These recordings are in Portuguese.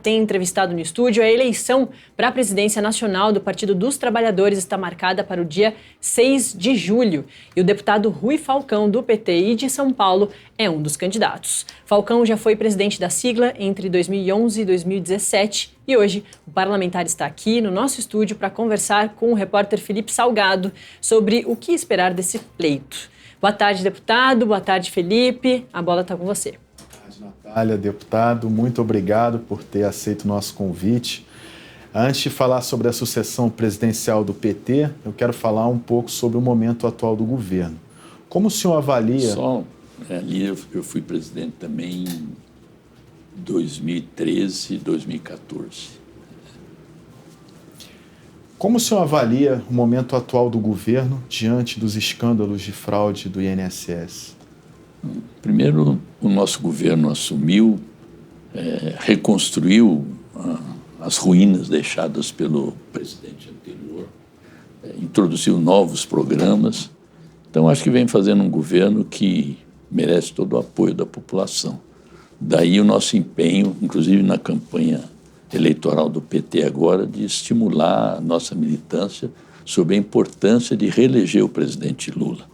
tem entrevistado no estúdio. A eleição para a presidência nacional do Partido dos Trabalhadores está marcada para o dia 6 de julho. E o deputado Rui Falcão, do PT e de São Paulo, é um dos candidatos. Falcão já foi presidente da sigla entre 2011 e 2017 e hoje o parlamentar está aqui no nosso estúdio para conversar com o repórter Felipe Salgado sobre o que esperar desse pleito. Boa tarde, deputado. Boa tarde, Felipe. A bola está com você. Boa tarde, Natália. Deputado, muito obrigado por ter aceito o nosso convite. Antes de falar sobre a sucessão presidencial do PT, eu quero falar um pouco sobre o momento atual do governo. Como o senhor avalia... Ali eu fui presidente também em 2013 e 2014. Como o senhor avalia o momento atual do governo diante dos escândalos de fraude do INSS? Primeiro, o nosso governo assumiu, reconstruiu as ruínas deixadas pelo presidente anterior, introduziu novos programas. Então, acho que vem fazendo um governo que merece todo o apoio da população. Daí o nosso empenho, inclusive na campanha eleitoral do PT agora, de estimular a nossa militância sobre a importância de reeleger o presidente Lula.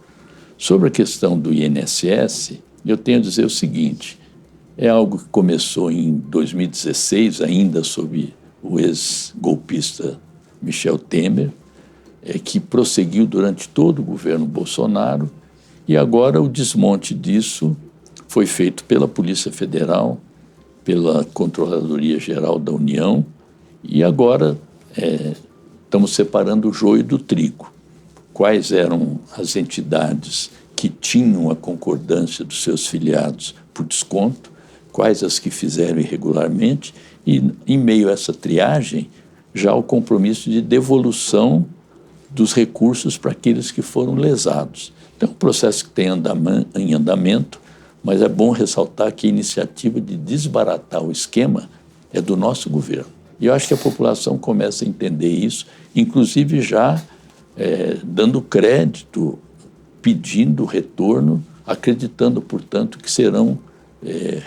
Sobre a questão do INSS, eu tenho a dizer o seguinte: é algo que começou em 2016, ainda sob o ex-golpista Michel Temer, que prosseguiu durante todo o governo Bolsonaro, e agora o desmonte disso foi feito pela Polícia Federal, pela Controladoria Geral da União, e agora estamos separando o joio do trigo. Quais eram as entidades que tinham a concordância dos seus filiados por desconto, quais as que fizeram irregularmente, e em meio a essa triagem, já o compromisso de devolução dos recursos para aqueles que foram lesados. Então, é um processo que tem em andamento, mas é bom ressaltar que a iniciativa de desbaratar o esquema é do nosso governo. E eu acho que a população começa a entender isso, inclusive já dando crédito, pedindo retorno, acreditando, portanto, que serão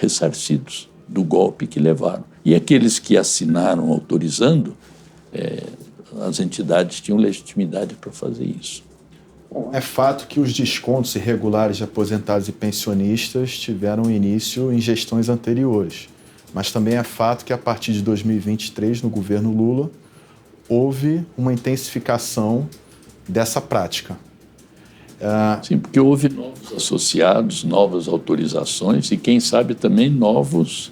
ressarcidos do golpe que levaram. E aqueles que assinaram autorizando, as entidades tinham legitimidade para fazer isso. Bom, é fato que os descontos irregulares de aposentados e pensionistas tiveram início em gestões anteriores, mas também é fato que a partir de 2023, no governo Lula, houve uma intensificação dessa prática. Sim, porque houve novos associados, novas autorizações e, quem sabe, também novos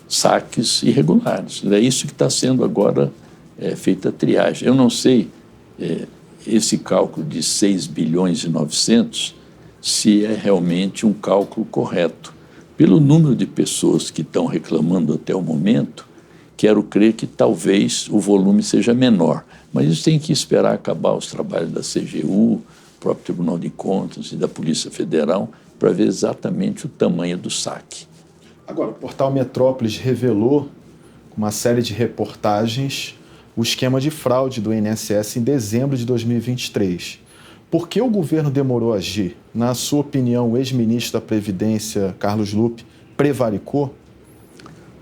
saques irregulares. É isso que está sendo agora feita a triagem. Eu não sei... esse cálculo de 6 bilhões e 900, se é realmente um cálculo correto. Pelo número de pessoas que estão reclamando até o momento, quero crer que talvez o volume seja menor. Mas isso tem que esperar acabar os trabalhos da CGU, próprio Tribunal de Contas e da Polícia Federal, para ver exatamente o tamanho do saque. Agora, o portal Metrópolis revelou, com uma série de reportagens, o esquema de fraude do INSS em dezembro de 2023. Por que o governo demorou a agir? Na sua opinião, o ex-ministro da Previdência, Carlos Lupe, prevaricou?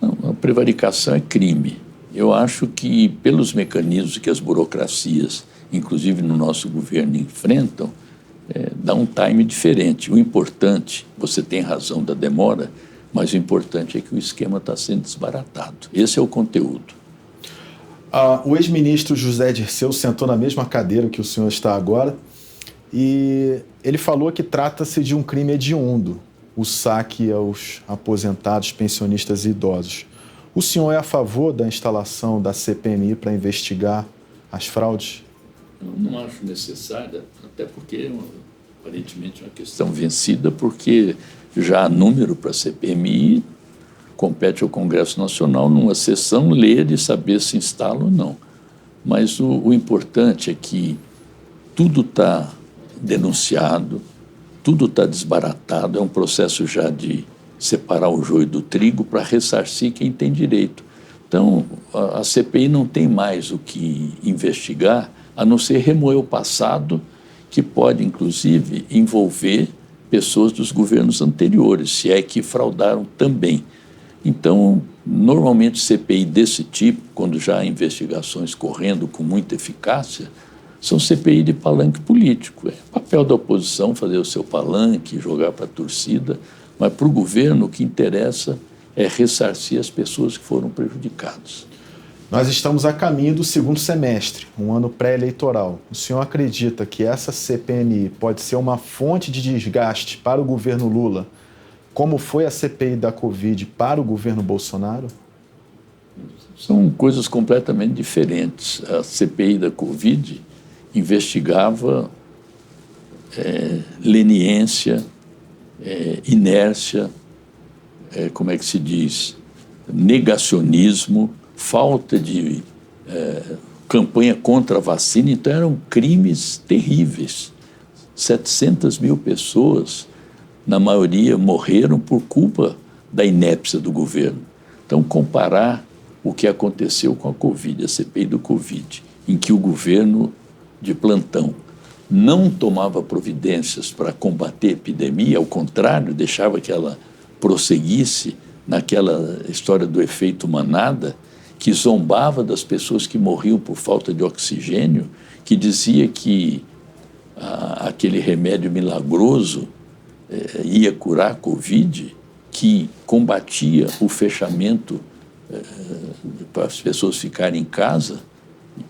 Não, a prevaricação é crime. Eu acho que, pelos mecanismos que as burocracias, inclusive no nosso governo, enfrentam, dá um time diferente. O importante, você tem razão da demora, mas o importante é que o esquema está sendo desbaratado. Esse é o conteúdo. O ex-ministro José Dirceu sentou na mesma cadeira que o senhor está agora e ele falou que trata-se de um crime hediondo, o saque aos aposentados, pensionistas e idosos. O senhor é a favor da instalação da CPMI para investigar as fraudes? Eu não acho necessária, até porque aparentemente é uma questão vencida, porque já há número para a CPMI. Compete ao Congresso Nacional, numa sessão, ler e saber se instala ou não. Mas o importante é que tudo está denunciado, tudo está desbaratado, é um processo já de separar o joio do trigo para ressarcir quem tem direito. Então, a CPI não tem mais o que investigar, a não ser remoer o passado, que pode, inclusive, envolver pessoas dos governos anteriores, se é que fraudaram também. Então, normalmente CPI desse tipo, quando já há investigações correndo com muita eficácia, são CPI de palanque político. É papel da oposição fazer o seu palanque, jogar para a torcida, mas para o governo o que interessa é ressarcir as pessoas que foram prejudicadas. Nós estamos a caminho do segundo semestre, um ano pré-eleitoral. O senhor acredita que essa CPMI pode ser uma fonte de desgaste para o governo Lula, como foi a CPI da Covid para o governo Bolsonaro? São coisas completamente diferentes. A CPI da Covid investigava leniência, inércia, como é que se diz, negacionismo, falta de campanha contra a vacina. Então eram crimes terríveis. 700 mil pessoas, na maioria, morreram por culpa da inépcia do governo. Então, comparar o que aconteceu com a Covid, a CPI do Covid, em que o governo de plantão não tomava providências para combater a epidemia, ao contrário, deixava que ela prosseguisse naquela história do efeito manada, que zombava das pessoas que morriam por falta de oxigênio, que dizia que aquele remédio milagroso ia curar a Covid, que combatia o fechamento para as pessoas ficarem em casa,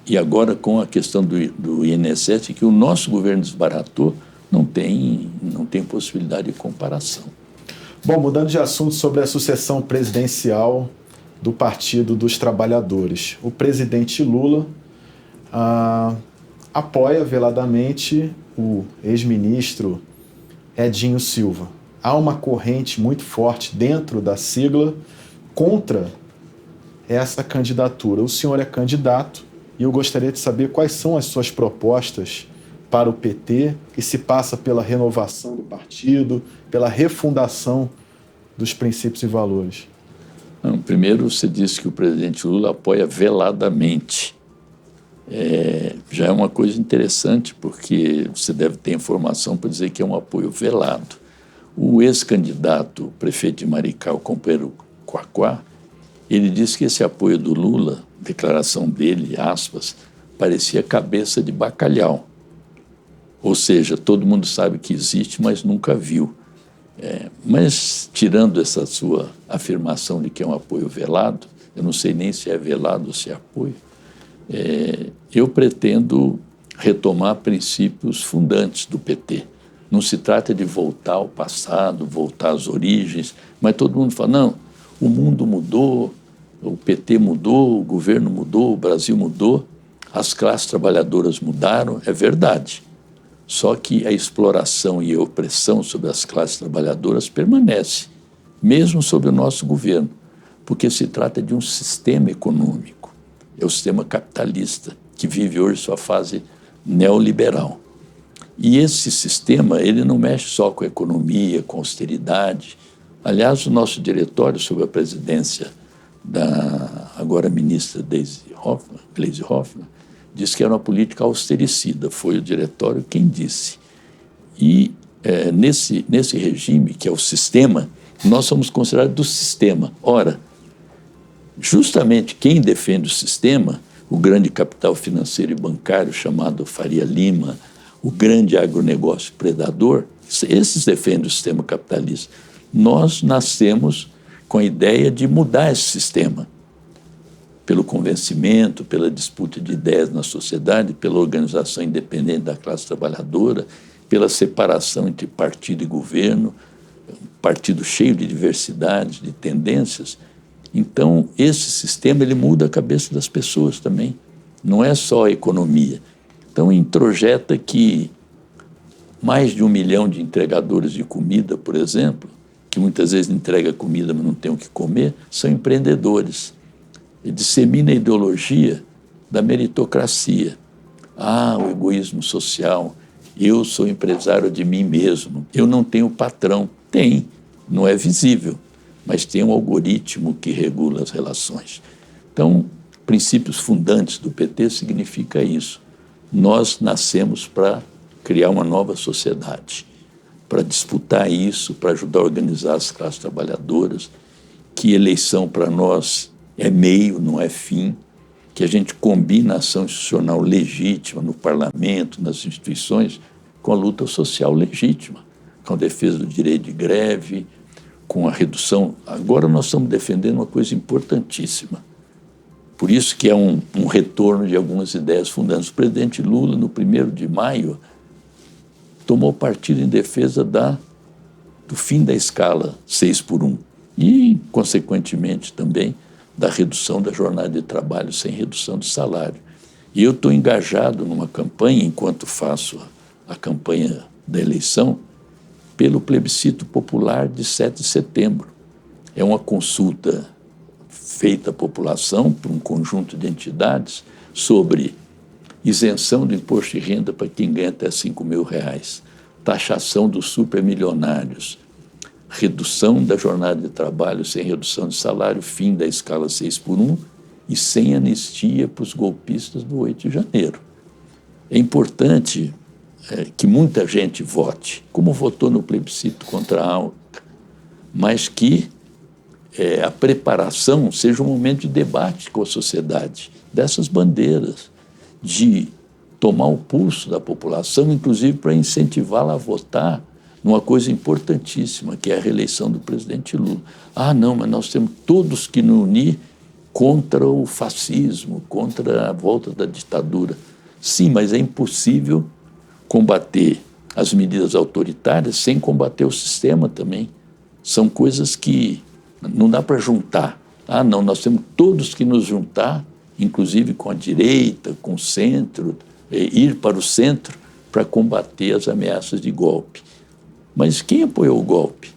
e agora com a questão do INSS, que o nosso governo desbaratou, não tem possibilidade de comparação. Bom, mudando de assunto, sobre a sucessão presidencial do Partido dos Trabalhadores. O presidente Lula apoia veladamente o ex-ministro Edinho Silva. Há uma corrente muito forte dentro da sigla contra essa candidatura. O senhor é candidato e eu gostaria de saber quais são as suas propostas para o PT, que se passa pela renovação do partido, pela refundação dos princípios e valores. Não, primeiro, você disse que o presidente Lula apoia veladamente. Já é uma coisa interessante, porque você deve ter informação para dizer que é um apoio velado. O ex-candidato prefeito de Maricá, o companheiro Quaquá, ele disse que esse apoio do Lula, declaração dele, aspas, parecia cabeça de bacalhau. Ou seja, todo mundo sabe que existe, mas nunca viu. Mas, tirando essa sua afirmação de que é um apoio velado, eu não sei nem se é velado ou se é apoio, eu pretendo retomar princípios fundantes do PT. Não se trata de voltar ao passado, voltar às origens, mas todo mundo fala, não, o mundo mudou, o PT mudou, o governo mudou, o Brasil mudou, as classes trabalhadoras mudaram, é verdade. Só que a exploração e a opressão sobre as classes trabalhadoras permanece, mesmo sob o nosso governo, porque se trata de um sistema econômico, é o sistema capitalista, que vive hoje sua fase neoliberal. E esse sistema, ele não mexe só com a economia, com a austeridade. Aliás, o nosso diretório sob a presidência da agora ministra Gleisi Hoffmann, disse que era uma política austericida, foi o diretório quem disse. E nesse regime, que é o sistema, nós somos considerados do sistema. Ora, justamente quem defende o sistema, o grande capital financeiro e bancário chamado Faria Lima, o grande agronegócio predador, esses defendem o sistema capitalista. Nós nascemos com a ideia de mudar esse sistema, pelo convencimento, pela disputa de ideias na sociedade, pela organização independente da classe trabalhadora, pela separação entre partido e governo, um partido cheio de diversidade, de tendências. Então, esse sistema ele muda a cabeça das pessoas também, não é só a economia. Então, introjeta que mais de 1 milhão de entregadores de comida, por exemplo, que muitas vezes entrega comida, mas não tem o que comer, são empreendedores. E dissemina a ideologia da meritocracia. O egoísmo social, eu sou empresário de mim mesmo, eu não tenho patrão. Tem, não é visível, mas tem um algoritmo que regula as relações. Então, princípios fundantes do PT significa isso. Nós nascemos para criar uma nova sociedade, para disputar isso, para ajudar a organizar as classes trabalhadoras que eleição para nós é meio, não é fim, que a gente combina a ação institucional legítima no parlamento, nas instituições, com a luta social legítima, com a defesa do direito de greve, com a redução. Agora nós estamos defendendo uma coisa importantíssima. Por isso que é um retorno de algumas ideias fundantes. O presidente Lula, no 1º de maio, tomou partido em defesa do fim da escala 6x1 e, consequentemente, também da redução da jornada de trabalho sem redução de salário. E eu estou engajado numa campanha, enquanto faço a campanha da eleição, pelo plebiscito popular de 7 de setembro. É uma consulta feita à população por um conjunto de entidades sobre isenção do imposto de renda para quem ganha até R$5.000, taxação dos supermilionários, redução da jornada de trabalho sem redução de salário, fim da escala 6x1 e sem anistia para os golpistas do 8 de janeiro. É importante que muita gente vote, como votou no plebiscito contra a ALCA, mas que a preparação seja um momento de debate com a sociedade, dessas bandeiras, de tomar o pulso da população, inclusive para incentivá-la a votar numa coisa importantíssima, que é a reeleição do presidente Lula. Ah, não, mas nós temos todos que nos unir contra o fascismo, contra a volta da ditadura. Sim, mas é impossível combater as medidas autoritárias sem combater o sistema também. São coisas que não dá para juntar. Ah, não, nós temos todos que nos juntar, inclusive com a direita, com o centro, ir para o centro para combater as ameaças de golpe. Mas quem apoiou o golpe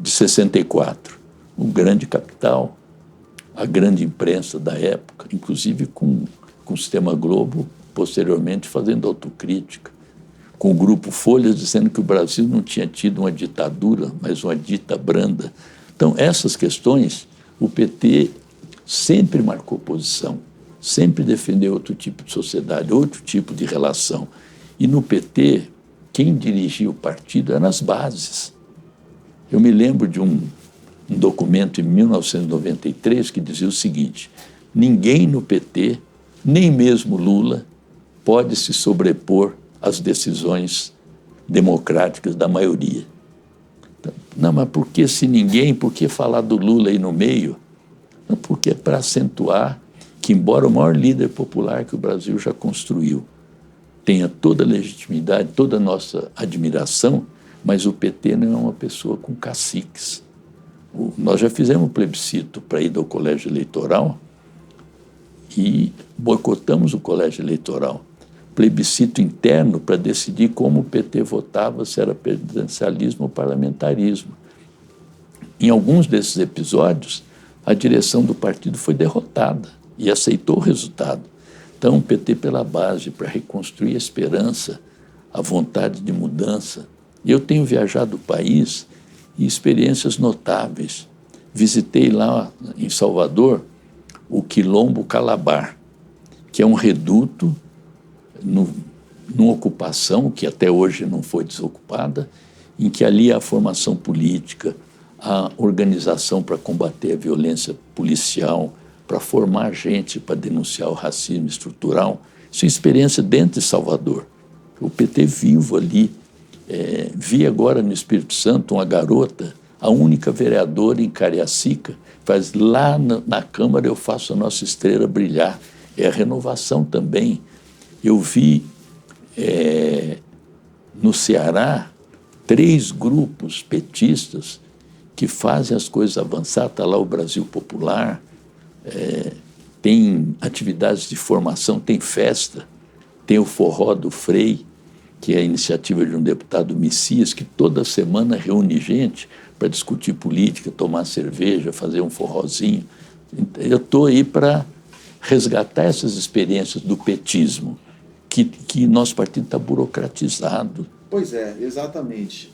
de 64? O grande capital, a grande imprensa da época, inclusive com o Sistema Globo, posteriormente fazendo autocrítica, com o Grupo Folha dizendo que o Brasil não tinha tido uma ditadura, mas uma dita branda. Então, essas questões, o PT sempre marcou posição, sempre defendeu outro tipo de sociedade, outro tipo de relação. E no PT, quem dirigia o partido eram as bases. Eu me lembro de um documento em 1993 que dizia o seguinte: ninguém no PT, nem mesmo Lula, pode se sobrepor às decisões democráticas da maioria. Não, mas por que se ninguém, por que falar do Lula aí no meio? Não, porque é para acentuar que, embora o maior líder popular que o Brasil já construiu tenha toda a legitimidade, toda a nossa admiração, mas o PT não é uma pessoa com caciques. Nós já fizemos um plebiscito para ir ao colégio eleitoral e boicotamos o colégio eleitoral. Plebiscito interno para decidir como o PT votava, se era presidencialismo ou parlamentarismo. Em alguns desses episódios, a direção do partido foi derrotada e aceitou o resultado. Então, o PT pela base, para reconstruir a esperança, a vontade de mudança. Eu tenho viajado o país e experiências notáveis. Visitei lá em Salvador o Quilombo Calabar, que é um reduto numa ocupação que até hoje não foi desocupada, em que ali há a formação política, a organização para combater a violência policial, para formar gente para denunciar o racismo estrutural. Isso é experiência dentro de Salvador. O PT vivo ali. Vi agora no Espírito Santo uma garota, a única vereadora em Cariacica, faz lá na Câmara eu faço a nossa estrela brilhar. É a renovação também. Eu vi no Ceará 3 grupos petistas que fazem as coisas avançar. Está lá o Brasil Popular, tem atividades de formação, tem festa, tem o Forró do Frei, que é a iniciativa de um deputado Messias, que toda semana reúne gente para discutir política, tomar cerveja, fazer um forrozinho. Eu estou aí para resgatar essas experiências do petismo, que nosso partido está burocratizado. Pois é, exatamente.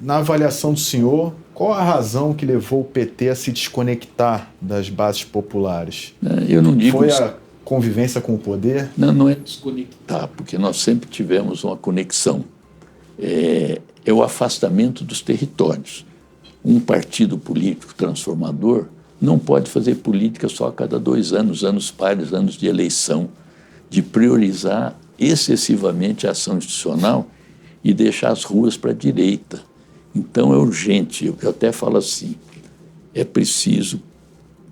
Na avaliação do senhor, qual a razão que levou o PT a se desconectar das bases populares? Eu não digo... Foi a convivência com o poder? Não é desconectar, porque nós sempre tivemos uma conexão. É o afastamento dos territórios. um partido político transformador não pode fazer política só a cada 2 anos, anos pares, anos de eleição, de priorizar excessivamente a ação institucional e deixar as ruas para a direita. Então é urgente, eu até falo assim, é preciso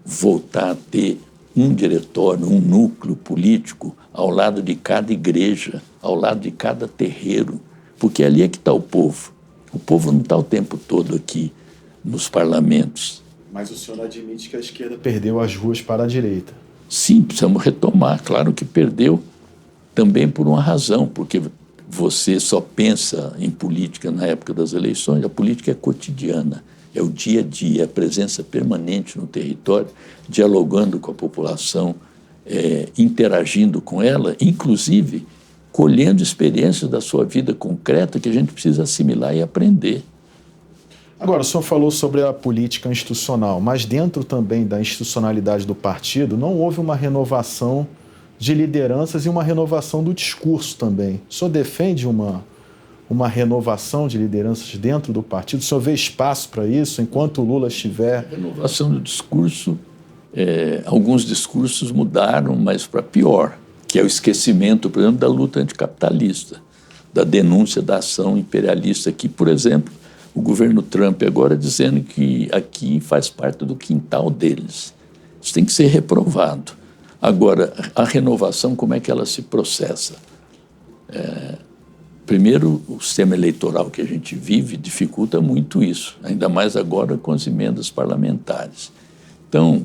voltar a ter um diretório, um núcleo político ao lado de cada igreja, ao lado de cada terreiro, porque ali é que está o povo. O povo não está o tempo todo aqui nos parlamentos. Mas o senhor admite que a esquerda perdeu as ruas para a direita? Sim, precisamos retomar. Claro que perdeu também por uma razão, porque você só pensa em política na época das eleições. A política é cotidiana, é o dia a dia, a presença permanente no território, dialogando com a população, interagindo com ela, inclusive colhendo experiências da sua vida concreta que a gente precisa assimilar e aprender. Agora, o senhor falou sobre a política institucional, mas dentro também da institucionalidade do partido não houve uma renovação de lideranças e uma renovação do discurso também. O senhor defende uma renovação de lideranças dentro do partido? O senhor vê espaço para isso enquanto o Lula estiver... Renovação do discurso, alguns discursos mudaram, mas para pior, que é o esquecimento, por exemplo, da luta anticapitalista, da denúncia da ação imperialista, que, por exemplo, o governo Trump agora dizendo que aqui faz parte do quintal deles. Isso tem que ser reprovado. Agora, a renovação, como é que ela se processa? Primeiro, o sistema eleitoral que a gente vive dificulta muito isso, ainda mais agora com as emendas parlamentares. Então,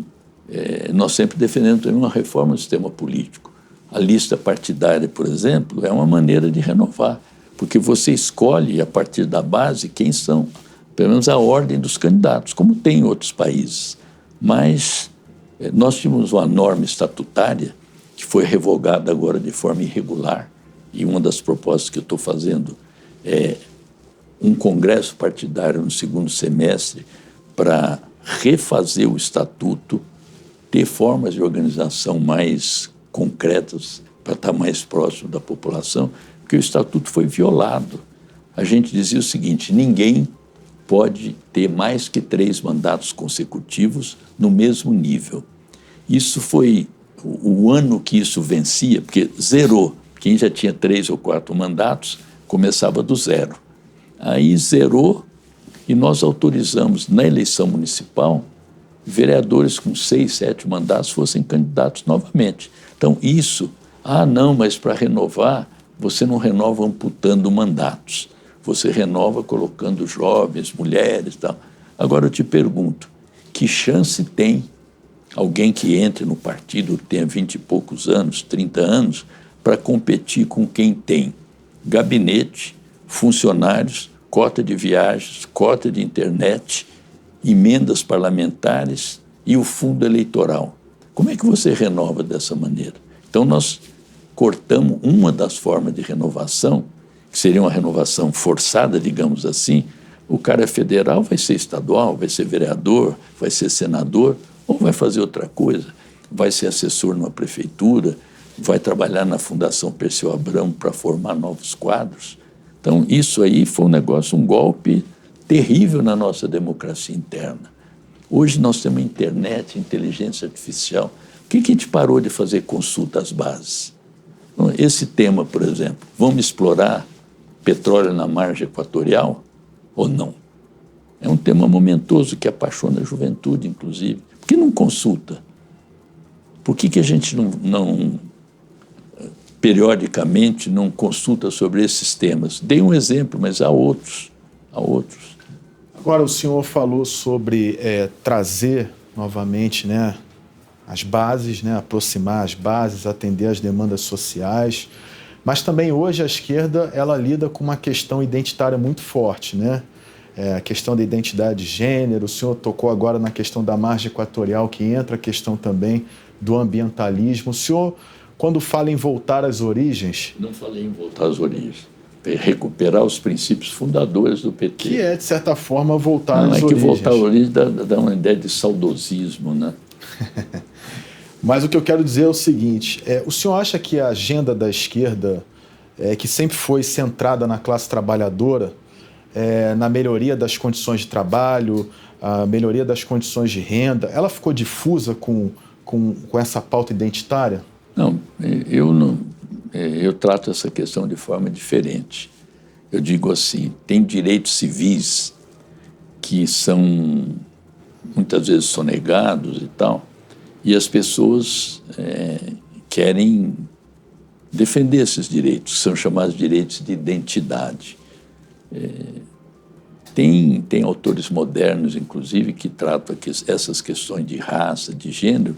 nós sempre defendemos também uma reforma do sistema político. A lista partidária, por exemplo, é uma maneira de renovar, porque você escolhe, a partir da base, quem são, pelo menos a ordem dos candidatos, como tem em outros países. Mas nós tínhamos uma norma estatutária que foi revogada agora de forma irregular, e uma das propostas que eu estou fazendo é um congresso partidário no segundo semestre para refazer o estatuto, ter formas de organização mais concretas para estar mais próximo da população, porque o estatuto foi violado. A gente dizia o seguinte: ninguém pode ter mais que 3 mandatos consecutivos no mesmo nível. Isso foi o ano que isso vencia, porque zerou. Quem já tinha 3 ou 4 mandatos começava do zero. Aí zerou e nós autorizamos na eleição municipal vereadores com 6, 7 mandatos fossem candidatos novamente. Então isso, não, mas para renovar, você não renova amputando mandatos, você renova colocando jovens, mulheres e tal. Agora eu te pergunto, que chance tem alguém que entre no partido, que tenha 20 e poucos anos, 30 anos, para competir com quem tem gabinete, funcionários, cota de viagens, cota de internet, emendas parlamentares e o fundo eleitoral? Como é que você renova dessa maneira? Então nós cortamos uma das formas de renovação, que seria uma renovação forçada, digamos assim. O cara é federal, vai ser estadual, vai ser vereador, vai ser senador, ou vai fazer outra coisa, vai ser assessor numa prefeitura, vai trabalhar na Fundação Perseu Abramo para formar novos quadros. Então, isso aí foi um golpe terrível na nossa democracia interna. Hoje nós temos internet, inteligência artificial. Por que a gente parou de fazer consulta às bases? Esse tema, por exemplo, vamos explorar petróleo na margem equatorial ou não? É um tema momentoso que apaixona a juventude, inclusive. Por que não consulta? Por que a gente não periodicamente não consulta sobre esses temas? Dei um exemplo, mas há outros. Agora, o senhor falou sobre trazer novamente, né, as bases, né, aproximar as bases, atender às demandas sociais, mas também hoje a esquerda ela lida com uma questão identitária muito forte, né? A questão da identidade de gênero. O senhor tocou agora na questão da margem equatorial, que entra a questão também do ambientalismo. O senhor, quando fala em voltar às origens... Não falei em voltar às origens. Recuperar os princípios fundadores do PT. Que é, de certa forma, voltar às origens. Não é que voltar às origens dá uma ideia de saudosismo, né? Mas o que eu quero dizer é o seguinte, o senhor acha que a agenda da esquerda, que sempre foi centrada na classe trabalhadora, na melhoria das condições de trabalho, a melhoria das condições de renda, ela ficou difusa com essa pauta identitária? Não, eu trato essa questão de forma diferente. Eu digo assim, tem direitos civis que são muitas vezes sonegados e tal, e as pessoas querem defender esses direitos, que são chamados direitos de identidade. Tem autores modernos, inclusive, que tratam essas questões de raça, de gênero,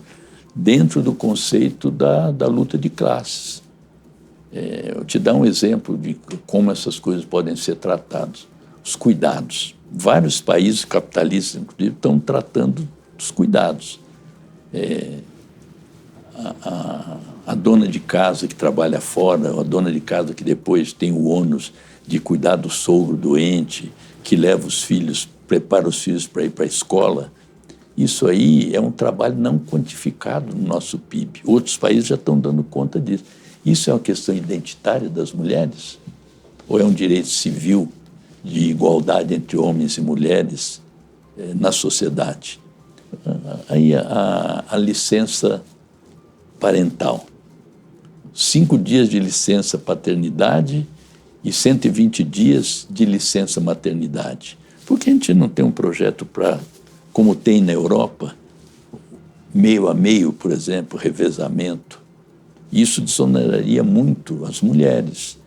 dentro do conceito da luta de classes. Eu te dar um exemplo de como essas coisas podem ser tratadas. Os cuidados. Vários países capitalistas, inclusive, estão tratando dos cuidados. A dona de casa que trabalha fora, a dona de casa que depois tem o ônus de cuidar do sogro doente, que leva os filhos, prepara os filhos para ir para a escola, isso aí é um trabalho não quantificado no nosso PIB. Outros países já estão dando conta disso. Isso é uma questão identitária das mulheres? Ou é um direito civil de igualdade entre homens e mulheres na sociedade? Aí a licença parental. 5 dias de licença paternidade e 120 dias de licença maternidade. Por que a gente não tem um projeto para, como tem na Europa, meio a meio, por exemplo, revezamento? Isso desoneraria muito as mulheres,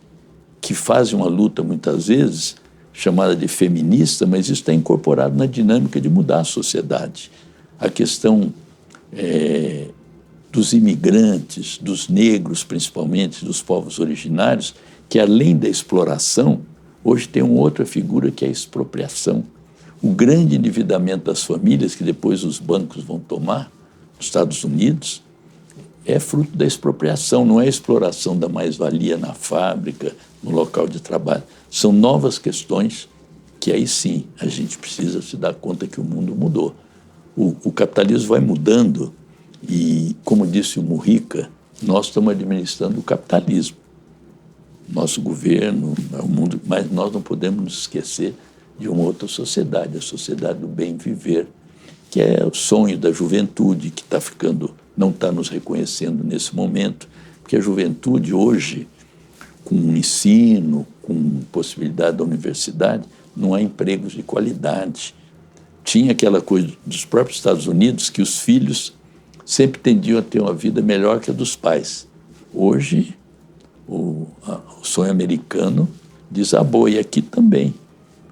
que fazem uma luta, muitas vezes, chamada de feminista, mas isso está incorporado na dinâmica de mudar a sociedade. A questão dos imigrantes, dos negros, principalmente, dos povos originários, que, além da exploração, hoje tem uma outra figura que é a expropriação. O grande endividamento das famílias, que depois os bancos vão tomar, nos Estados Unidos, é fruto da expropriação, não é a exploração da mais-valia na fábrica, no local de trabalho. São novas questões que aí sim a gente precisa se dar conta que o mundo mudou. O capitalismo vai mudando e, como disse o Mujica, nós estamos administrando o capitalismo. Nosso governo, o mundo, mas nós não podemos nos esquecer de uma outra sociedade, a sociedade do bem viver, que é o sonho da juventude, que não está nos reconhecendo nesse momento, porque a juventude hoje, com ensino, com possibilidade da universidade, não há empregos de qualidade. Tinha aquela coisa dos próprios Estados Unidos que os filhos sempre tendiam a ter uma vida melhor que a dos pais. Hoje, o sonho americano desabou, e aqui também.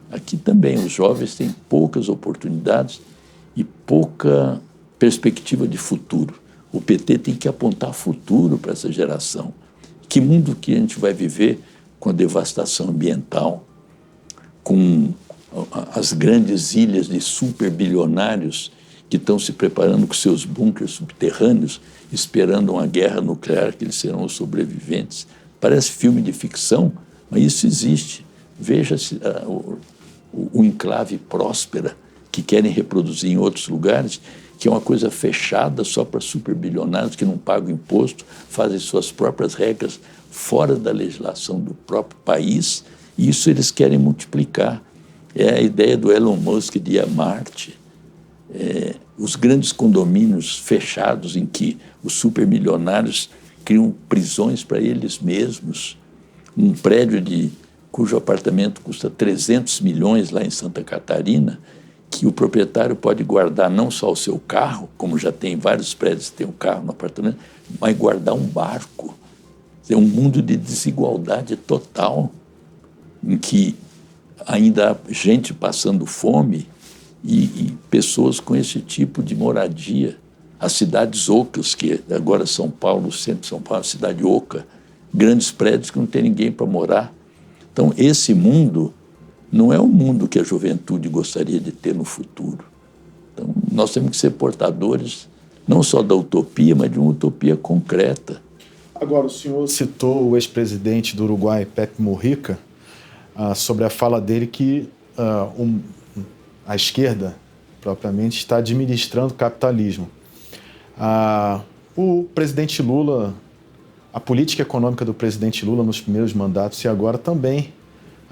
Aqui também os jovens têm poucas oportunidades e pouca perspectiva de futuro. O PT tem que apontar futuro para essa geração. Que mundo que a gente vai viver com a devastação ambiental, com as grandes ilhas de superbilionários que estão se preparando com seus bunkers subterrâneos, esperando uma guerra nuclear, que eles serão os sobreviventes. Parece filme de ficção, mas isso existe. Veja-se o enclave próspera que querem reproduzir em outros lugares, que é uma coisa fechada só para superbilionários que não pagam imposto, fazem suas próprias regras fora da legislação do próprio país, e isso eles querem multiplicar. É a ideia do Elon Musk de ir a Marte. Os grandes condomínios fechados em que os supermilionários criam prisões para eles mesmos. Um prédio cujo apartamento custa 300 milhões lá em Santa Catarina, que o proprietário pode guardar não só o seu carro, como já tem vários prédios que têm um carro no apartamento, mas guardar um barco. É um mundo de desigualdade total, em que ainda há gente passando fome e pessoas com esse tipo de moradia. As cidades ocas, que agora São Paulo, o centro de São Paulo, a cidade oca, grandes prédios que não tem ninguém para morar. Então, esse mundo não é o mundo que a juventude gostaria de ter no futuro. Então, nós temos que ser portadores não só da utopia, mas de uma utopia concreta. Agora, o senhor citou o ex-presidente do Uruguai, Pepe Mujica, sobre a fala dele que a esquerda, propriamente, está administrando o capitalismo. O presidente Lula, a política econômica do presidente Lula nos primeiros mandatos e agora também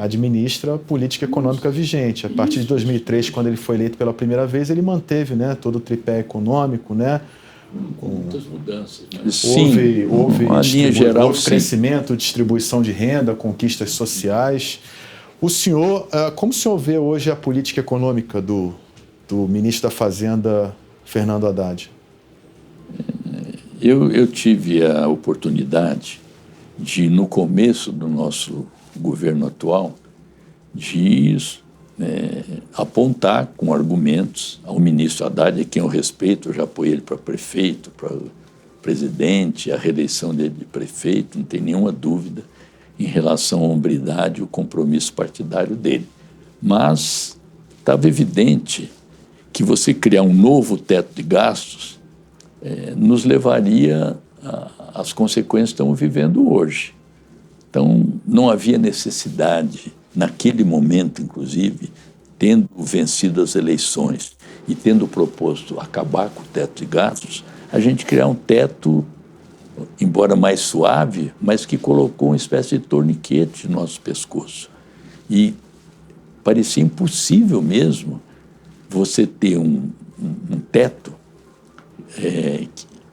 administra a política econômica vigente. A partir de 2003, quando ele foi eleito pela primeira vez, ele manteve, né, todo o tripé econômico, né? Com muitas mudanças. Houve crescimento, distribuição de renda, conquistas sociais. O senhor, como o senhor vê hoje a política econômica do ministro da Fazenda, Fernando Haddad? Eu tive a oportunidade de, no começo do nosso governo atual, de apontar com argumentos ao ministro Haddad, a quem eu respeito, eu já apoiei ele para prefeito, para presidente, a reeleição dele de prefeito, não tem nenhuma dúvida em relação à hombridade e o compromisso partidário dele. Mas estava evidente que você criar um novo teto de gastos nos levaria às consequências que estamos vivendo hoje. Então, não havia necessidade, naquele momento, inclusive, tendo vencido as eleições e tendo proposto acabar com o teto de gastos, a gente criar um teto, embora mais suave, mas que colocou uma espécie de torniquete no nosso pescoço. E parecia impossível mesmo você ter um teto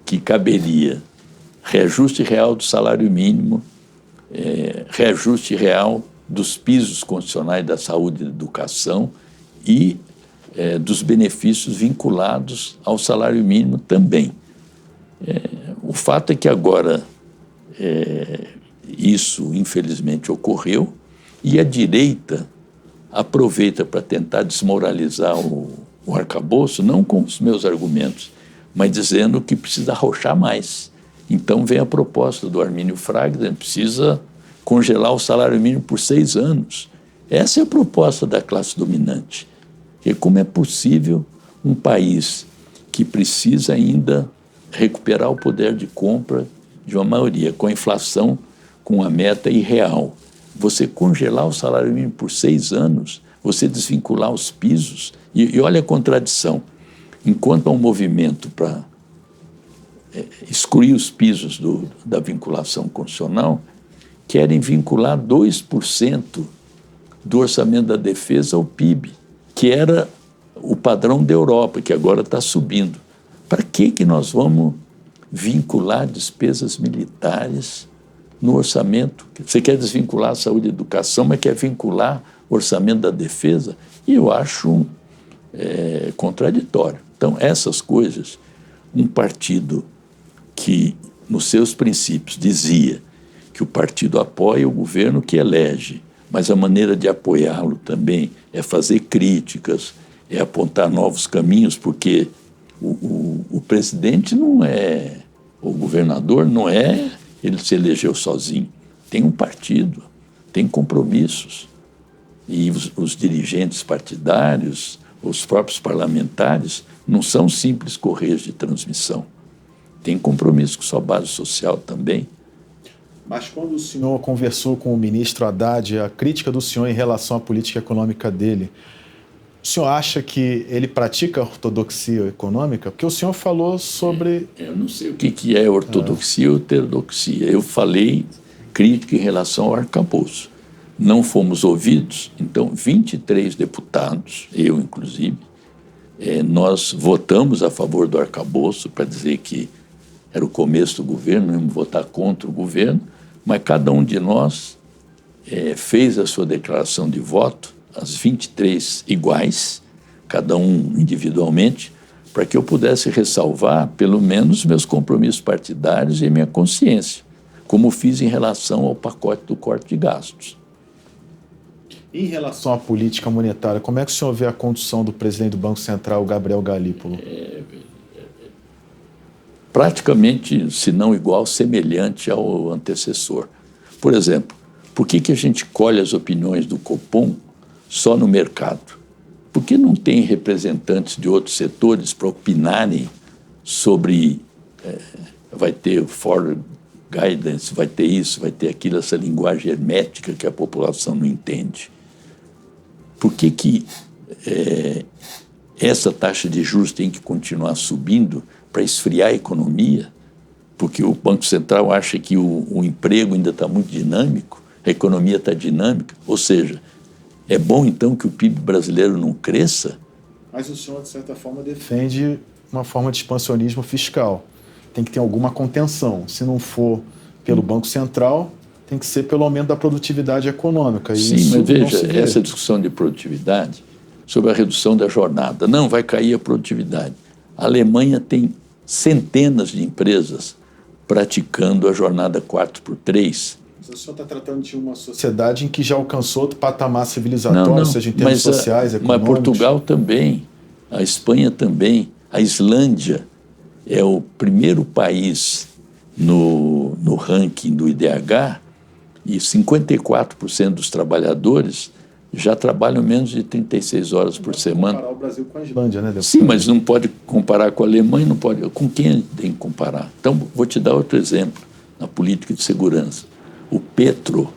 que caberia reajuste real do salário mínimo, reajuste real dos pisos constitucionais da saúde e da educação e dos benefícios vinculados ao salário mínimo também. O fato é que agora isso, infelizmente, ocorreu e a direita aproveita para tentar desmoralizar o arcabouço, não com os meus argumentos, mas dizendo que precisa arrochar mais. Então vem a proposta do Armínio Fraga, dizendo que precisa congelar o salário mínimo por 6 anos. Essa é a proposta da classe dominante. E como é possível um país que precisa ainda recuperar o poder de compra de uma maioria, com a inflação, com a meta irreal, você congelar o salário mínimo por 6 anos, você desvincular os pisos, e olha a contradição. Enquanto há um movimento para excluir os pisos da vinculação constitucional, querem vincular 2% do orçamento da defesa ao PIB, que era o padrão da Europa, que agora está subindo. Para que nós vamos vincular despesas militares no orçamento? Você quer desvincular a saúde e a educação, mas quer vincular o orçamento da defesa? E eu acho contraditório. Então, essas coisas, um partido que, nos seus princípios, dizia que o partido apoia o governo que elege, mas a maneira de apoiá-lo também é fazer críticas, é apontar novos caminhos, porque o presidente não é, o governador não é, ele se elegeu sozinho. Tem um partido, tem compromissos. E os dirigentes partidários, os próprios parlamentares, não são simples correios de transmissão. Tem compromisso com sua base social também. Mas quando o senhor conversou com o ministro Haddad, a crítica do senhor em relação à política econômica dele, o senhor acha que ele pratica ortodoxia econômica? Porque o senhor falou sobre... Eu não sei o que é ortodoxia ou heterodoxia. Eu falei crítica em relação ao arcabouço. Não fomos ouvidos, então 23 deputados, eu inclusive, nós votamos a favor do arcabouço para dizer que era o começo do governo, íamos votar contra o governo, mas cada um de nós fez a sua declaração de voto, as 23 iguais, cada um individualmente, para que eu pudesse ressalvar, pelo menos, meus compromissos partidários e minha consciência, como fiz em relação ao pacote do corte de gastos. Em relação à política monetária, como é que o senhor vê a condução do presidente do Banco Central, Gabriel Galípolo? Praticamente, se não igual, semelhante ao antecessor. Por exemplo, por que a gente colhe as opiniões do Copom só no mercado? Por que não tem representantes de outros setores para opinarem sobre vai ter forward guidance, vai ter isso, vai ter aquilo, essa linguagem hermética que a população não entende? Por que essa taxa de juros tem que continuar subindo para esfriar a economia? Porque o Banco Central acha que o emprego ainda está muito dinâmico. a economia está dinâmica, ou seja, é bom então que o PIB brasileiro não cresça? Mas o senhor, de certa forma, defende uma forma de expansionismo fiscal. Tem que ter alguma contenção. Se não for pelo Banco Central, tem que ser pelo aumento da produtividade econômica. E sim, isso mas veja, não se vê. essa discussão de produtividade, sobre a redução da jornada, não vai cair a produtividade. A Alemanha tem centenas de empresas praticando a jornada 4x3. Mas o senhor está tratando de uma sociedade em que já alcançou outro patamar civilizatório, seja em termos sociais, econômicos. Mas Portugal também, a Espanha também, a Islândia é o primeiro país no ranking do IDH e 54% dos trabalhadores já trabalham menos de 36 horas por semana. Comparar o Brasil com a Islândia, né, deputado? Sim, mas não pode comparar com a Alemanha, não pode. Com quem tem que comparar? Então, vou te dar outro exemplo na política de segurança. O Petro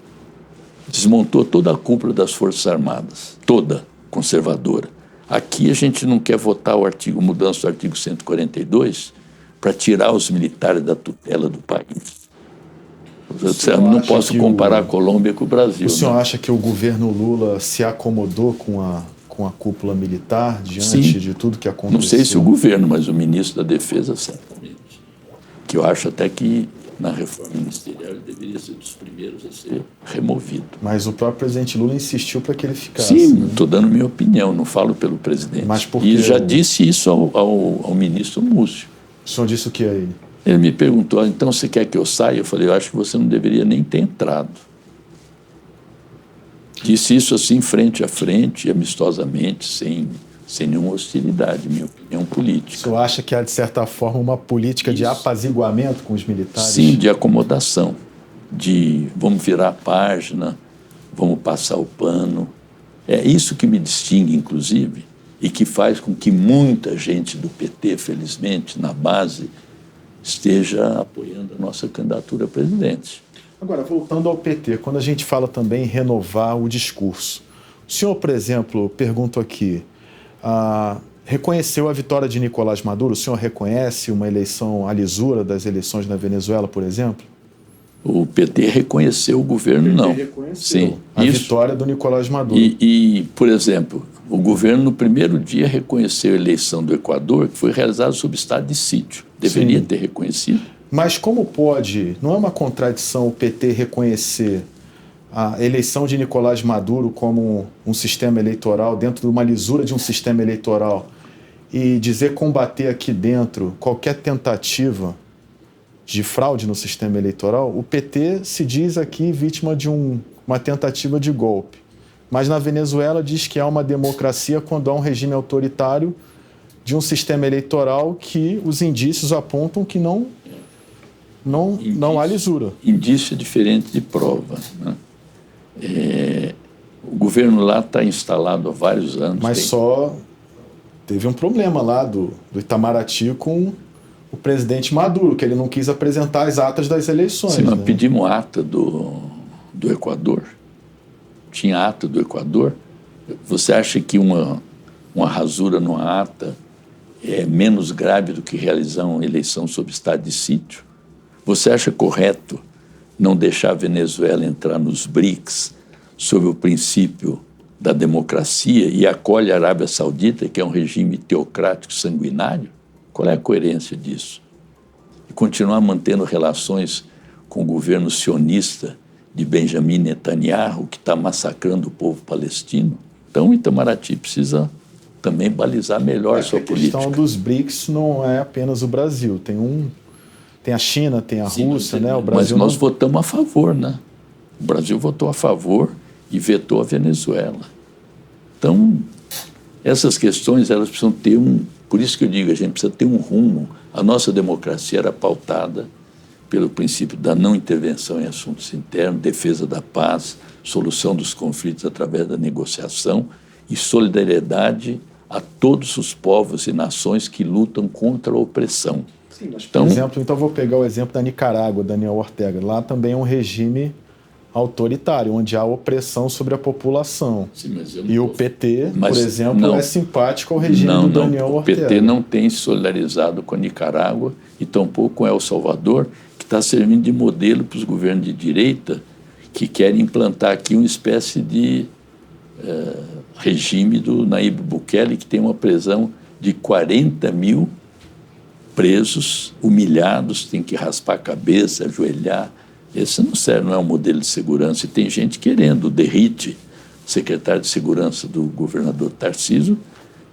desmontou toda a cúpula das Forças Armadas, toda conservadora. Aqui a gente não quer votar mudança do artigo 142 para tirar os militares da tutela do país. Eu não posso comparar a Colômbia com o Brasil. O senhor acha que o governo Lula se acomodou com a cúpula militar diante de tudo que aconteceu? Não sei se o governo, mas o ministro da Defesa, certamente. Que eu acho até que na reforma ministerial ele deveria ser dos primeiros a ser removido. Mas o próprio presidente Lula insistiu para que ele ficasse. Sim, estou dando minha opinião, não falo pelo presidente. Mas por que e já disse isso ao ministro Múcio. O senhor disse o que aí? Ele me perguntou, então você quer que eu saia? Eu falei, eu acho que você não deveria nem ter entrado. Disse isso assim, frente a frente, amistosamente, sem nenhuma hostilidade, minha opinião política. O senhor acha que há, de certa forma, uma política de apaziguamento com os militares? Sim, de acomodação, de vamos virar a página, vamos passar o pano. É isso que me distingue, inclusive, e que faz com que muita gente do PT, felizmente, na base, esteja apoiando a nossa candidatura a presidente. Agora, voltando ao PT, quando a gente fala também em renovar o discurso, o senhor, por exemplo, pergunto aqui, reconheceu a vitória de Nicolás Maduro? O senhor reconhece uma eleição, a lisura das eleições na Venezuela, por exemplo? O PT reconheceu o governo, não. Reconheceu Sim, a vitória do Nicolás Maduro. E, por exemplo, o governo no primeiro dia reconheceu a eleição do Equador, que foi realizada sob estado de sítio. Deveria ter reconhecido. Mas como pode, não é uma contradição o PT reconhecer a eleição de Nicolás Maduro como um sistema eleitoral, dentro de uma lisura de um sistema eleitoral, e dizer combater aqui dentro qualquer tentativa de fraude no sistema eleitoral? O PT se diz aqui vítima de uma tentativa de golpe. Mas na Venezuela diz que há uma democracia quando há um regime autoritário de um sistema eleitoral que os indícios apontam que não há lisura. Indício é diferente de prova, né? O governo lá está instalado há vários anos. Mas só teve um problema lá do Itamaraty com o presidente Maduro, que ele não quis apresentar as atas das eleições. Sim, mas né? pedimos ata do Equador. Tinha ata do Equador. Você acha que uma rasura numa ata é menos grave do que realizar uma eleição sob estado de sítio? Você acha correto não deixar a Venezuela entrar nos BRICS sob o princípio da democracia e acolhe a Arábia Saudita, que é um regime teocrático sanguinário? Qual é a coerência disso? E continuar mantendo relações com o governo sionista de Benjamin Netanyahu, que está massacrando o povo palestino? Então, o Itamaraty precisa também balizar melhor a sua política. A questão dos BRICS não é apenas o Brasil. Tem a China, tem a Rússia, né? O Brasil mas nós votamos a favor, né? O Brasil votou a favor e vetou a Venezuela. Então, essas questões, elas precisam ter por isso que eu digo, a gente precisa ter um rumo. A nossa democracia era pautada pelo princípio da não intervenção em assuntos internos, defesa da paz, solução dos conflitos através da negociação e solidariedade a todos os povos e nações que lutam contra a opressão. Sim, mas, por exemplo, então vou pegar o exemplo da Nicarágua, Daniel Ortega. Lá também é um regime autoritário, onde há opressão sobre a população. Sim, e o PT, por exemplo, é simpático ao regime do Daniel Ortega. O PT não tem se solidarizado com a Nicarágua e tampouco com El Salvador, que está servindo de modelo para os governos de direita que quer implantar aqui uma espécie de regime do Nayib Bukele, que tem uma prisão de 40 mil presos, humilhados, tem que raspar a cabeça, ajoelhar. Esse não serve, não é um modelo de segurança. E tem gente querendo. O Derrite, secretário de Segurança do governador Tarcísio,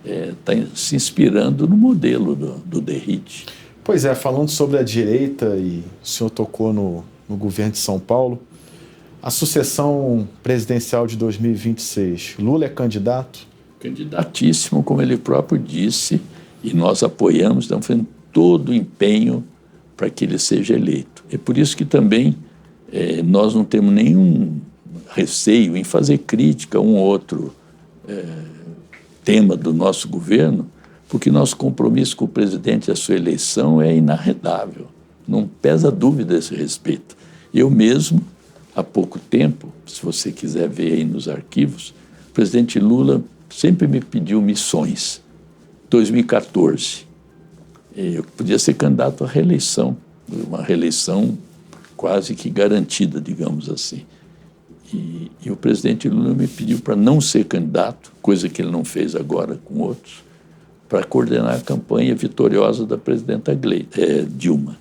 está se inspirando no modelo do Derrite. Pois é, falando sobre a direita, e o senhor tocou no governo de São Paulo, a sucessão presidencial de 2026, Lula é candidato? Candidatíssimo, como ele próprio disse, e nós apoiamos, estamos fazendo todo o empenho para que ele seja eleito. É por isso que também nós não temos nenhum receio em fazer crítica a um ou outro tema do nosso governo, porque nosso compromisso com o presidente e a sua eleição é inarredável. Não pesa dúvida a esse respeito. Eu mesmo, há pouco tempo, se você quiser ver aí nos arquivos, o presidente Lula sempre me pediu missões. 2014, eu podia ser candidato à reeleição, uma reeleição quase que garantida, digamos assim. E o presidente Lula me pediu para não ser candidato, coisa que ele não fez agora com outros, para coordenar a campanha vitoriosa da presidenta Dilma.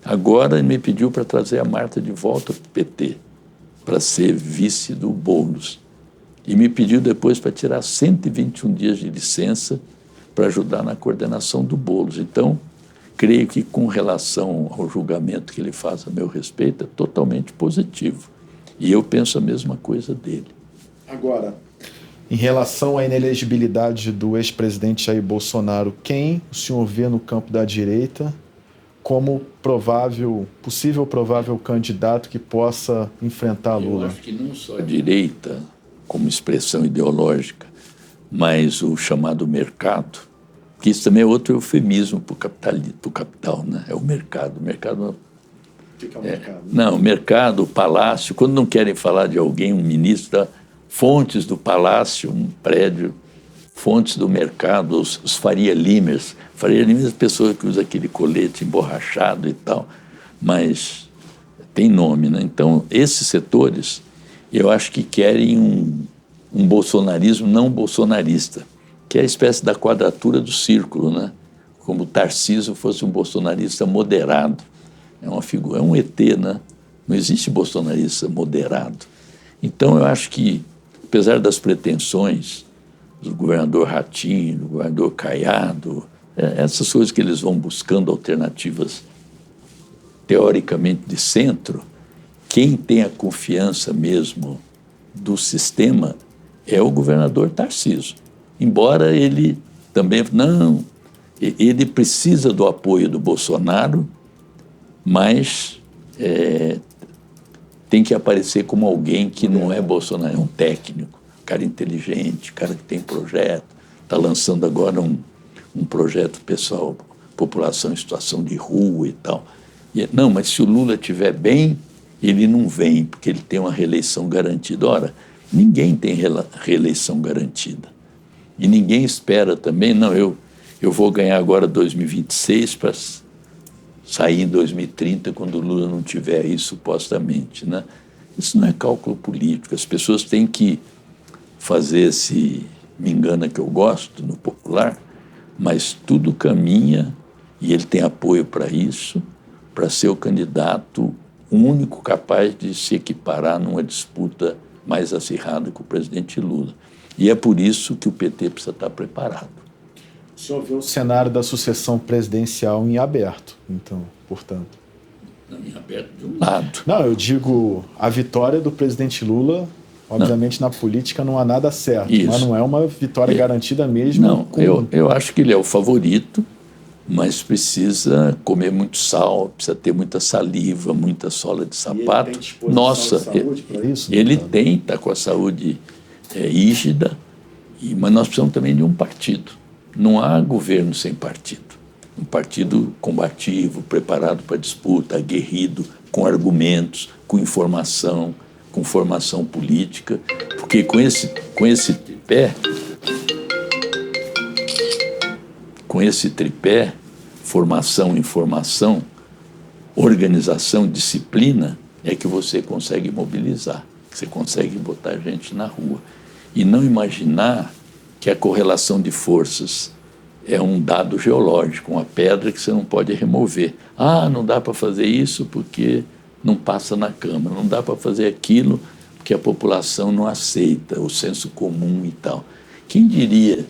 Agora ele me pediu para trazer a Marta de volta para o PT, para ser vice do Boulos. E me pediu depois para tirar 121 dias de licença para ajudar na coordenação do Boulos. Então, creio que com relação ao julgamento que ele faz a meu respeito, é totalmente positivo. E eu penso a mesma coisa dele. Agora, em relação à inelegibilidade do ex-presidente Jair Bolsonaro, quem o senhor vê no campo da direita como possível provável candidato que possa enfrentar Lula? Eu acho que não só a direita, como expressão ideológica, mas o chamado mercado, que isso também é outro eufemismo para o capital, né? É o mercado. O mercado... O que é o mercado? Não, o mercado, o palácio, quando não querem falar de alguém, um ministro, da fontes do palácio, um prédio, fontes do mercado, os Faria Limers. Faria Limers é a pessoa que usa aquele colete emborrachado e tal, mas tem nome, né? Então, esses setores, eu acho que querem um bolsonarismo não bolsonarista, que é a espécie da quadratura do círculo, né? Como o Tarcísio fosse um bolsonarista moderado. É uma figura, é um ET, né? Não existe bolsonarista moderado. Então, eu acho que, apesar das pretensões do governador Ratinho, do governador Caiado, essas coisas que eles vão buscando alternativas teoricamente de centro, quem tem a confiança mesmo do sistema é o governador Tarcísio. Embora ele também... Não, ele precisa do apoio do Bolsonaro, mas tem que aparecer como alguém que não é Bolsonaro, é um técnico, cara inteligente, cara que tem projeto, está lançando agora um projeto pessoal, população em situação de rua e tal. Não, mas se o Lula estiver bem, ele não vem, porque ele tem uma reeleição garantida. Ora, ninguém tem reeleição garantida. E ninguém espera também, não, eu vou ganhar agora 2026 para sair em 2030, quando o Lula não tiver aí, supostamente, né? Isso não é cálculo político. As pessoas têm que fazer esse me engana que eu gosto, no popular, mas tudo caminha, e ele tem apoio para isso, para ser o candidato único capaz de se equiparar numa disputa mais acirrada com o presidente Lula. E é por isso que o PT precisa estar preparado. O senhor vê o cenário da sucessão presidencial em aberto, então, portanto. Não, em aberto de um lado. Não, eu digo, a vitória do presidente Lula, obviamente na política não há nada certo, isso. Mas não é uma vitória garantida mesmo. Não, eu acho que ele é o favorito, mas precisa comer muito sal, precisa ter muita saliva, muita sola de sapato. Ele tem Nossa, saúde para isso, ele tem, está com a saúde rígida, mas nós precisamos também de um partido. Não há governo sem partido. Um partido combativo, preparado para a disputa, aguerrido, com argumentos, com informação, com formação política, porque com esse tripé, formação, informação, organização, disciplina, é que você consegue mobilizar, que você consegue botar gente na rua. E não imaginar que a correlação de forças é um dado geológico, uma pedra que você não pode remover. Ah, não dá para fazer isso porque não passa na Câmara, não dá para fazer aquilo porque a população não aceita, o senso comum e tal. Quem diria